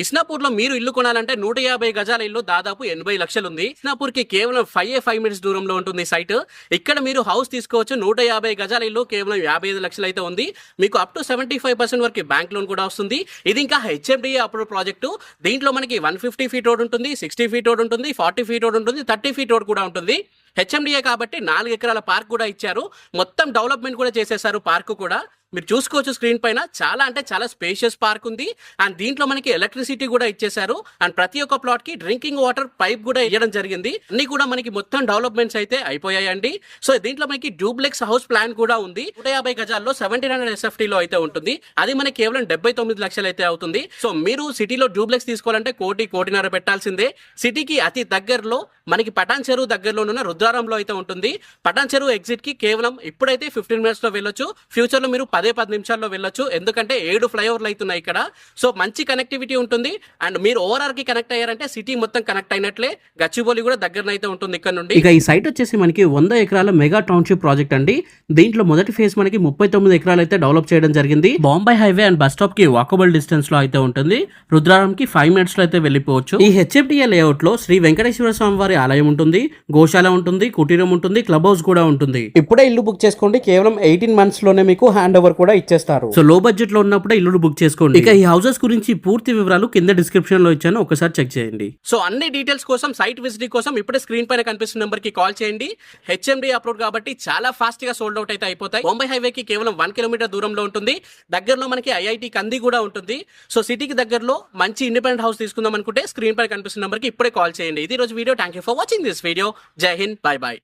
ఇస్నాపూర్ లో మీరు ఇల్లు కొనాలంటే 150 గజాల ఇల్లు దాదాపు 80 లక్షలు ఉంది. ఇస్నాపూర్ కి కేవలం 5 మినిట్స్ దూరంలో ఉంటుంది సైట్. ఇక్కడ మీరు హౌస్ తీసుకోవచ్చు. 150 గజాల ఇల్లు కేవలం 55 లక్షలు అయితే ఉంది. మీకు అప్ టు 75% వరకు బ్యాంక్ లోన్ కూడా వస్తుంది. ఇది ఇంకా హెచ్ఎండిఏ అప్రూవ్ ప్రాజెక్టు. దీంట్లో మనకి 150 ఫీట్ రోడ్ ఉంటుంది, 60 ఫీట్ రోడ్ ఉంటుంది, 40 ఫీట్ రోడ్ ఉంటుంది, 30 ఫీట్ రోడ్ కూడా ఉంటుంది. హెచ్ఎండిఏ కాబట్టి 4 ఎకరాల పార్క్ కూడా ఇచ్చారు. మొత్తం డెవలప్మెంట్ కూడా చేసేసారు. పార్క్ కూడా మీరు చూసుకోవచ్చు స్క్రీన్ పైన. చాలా అంటే చాలా స్పేషియస్ పార్క్ ఉంది. అండ్ దీంట్లో మనకి ఎలక్ట్రిసిటీ కూడా ఇచ్చేసారు. అండ్ ప్రతి ఒక్క ప్లాట్ కి డ్రింకింగ్ వాటర్ పైప్ కూడా ఇవ్వడం జరిగింది. అన్ని కూడా మనకి మొత్తం డెవలప్మెంట్స్ అయితే అయిపోయాయండి. సో దీంట్లో మనకి డూప్లెక్స్ హౌస్ ప్లాన్ కూడా ఉంది. 150 గజాల్లో 1700 SFT లో అయితే ఉంటుంది. అది మనకి కేవలం 79 లక్షలు అయితే అవుతుంది. సో మీరు సిటీలో డూప్లెక్స్ తీసుకోవాలంటే 1.5 పెట్టాల్సిందే. సిటీకి అతి దగ్గరలో మనకి పటాన్ చెరువు దగ్గరలోనున్న రుద్రారంలో అయితే ఉంటుంది. పటాన్ చెరువు ఎగ్జిట్ కి కేవలం ఇప్పుడైతే 15 మినిట్స్ లో వెళ్ళొచ్చు. ఫ్యూచర్ లో మీరు 10 నిమిషాల్లో వెళ్ళొచ్చు. ఎందుకంటే 7 ఫ్లైఓవర్లు అవుతున్నాయి ఇక్కడ. సో మంచి కనెక్టివిటీ ఉంటుంది. అండ్ మీరు ఓఆర్ఆర్ కి కనెక్ట్ అయ్యారంటే సిటీ మొత్తం కనెక్ట్ అయినట్లే. గచ్చిబౌలి కూడా దగ్గరనైతే ఉంటుంది ఇక్కడ నుండి. ఇక ఈ సైట్ వచ్చేసి మనకి 100 ఎకరాల మెగా టౌన్షిప్ ప్రాజెక్ట్ అండి. దీంట్లో మొదటి ఫేజ్ మనకి 39 ఎకరాలు అయితే డెవలప్ చేయడం జరిగింది. Bombay highway and bus stop కి వాకబుల్ డిస్టెన్స్ లో అయితే ఉంటుంది. రుద్రారం కి 5 మినిట్స్ లో అయితే వెళ్ళిపోవచ్చు. ఈ హెచ్ఎఫ్డిఏ లేఅవుట్ లో శ్రీ వెంకటేశ్వర స్వామి వారి ఆలయం ఉంటుంది, గోశాల ఉంటుంది, కుటీరం ఉంటుంది, క్లబ్ హౌస్ కూడా ఉంటుంది. ఇప్పుడే ఇల్లు బుక్ చేసుకోండి. కేవలం 18 మంత్స్ లోనే మీకు హ్యాండ్ ఓవర్ కూడా ఇచ్చేస్తారు. సో లో బడ్జెట్ లో ఉన్నప్పుడే ఇల్లు బుక్ చేసుకోండి. ఇక ఈ హౌసెస్ గురించి పూర్తి వివరాలు కింద డిస్క్రిప్షన్ లో ఇచ్చాను, ఒకసారి చెక్ చేయండి. సో అన్ని డీటెయిల్స్ కోసం, సైట్ విజిట్ కోసం ఇప్పుడే స్క్రీన్ పైన కనిపిస్తున్న నెంబర్ కి కాల్ చేయండి. హెచ్ఎండి అప్లోడ్ కాబట్టి చాలా ఫాస్ట్ గా సోల్డ్ అవుట్ అయితే అయిపోతాయి. బాంబే హైవే కి కేవలం 1 కిలోమీటర్ దూరంలో ఉంటుంది. దగ్గరలో మనకి ఐఐటి కంది కూడా ఉంటుంది. సో సిటీకి దగ్గరలో మంచి ఇండిపెండెంట్ హౌస్ తీసుకుందాం అనుకుంటే స్క్రీన్ పైన కనిపిస్తున్న నెంబర్ కి ఇప్పుడే కాల్ చేయండి. ఇది రోజు video. Thank you for watching this video. జై హింద్, బై బై.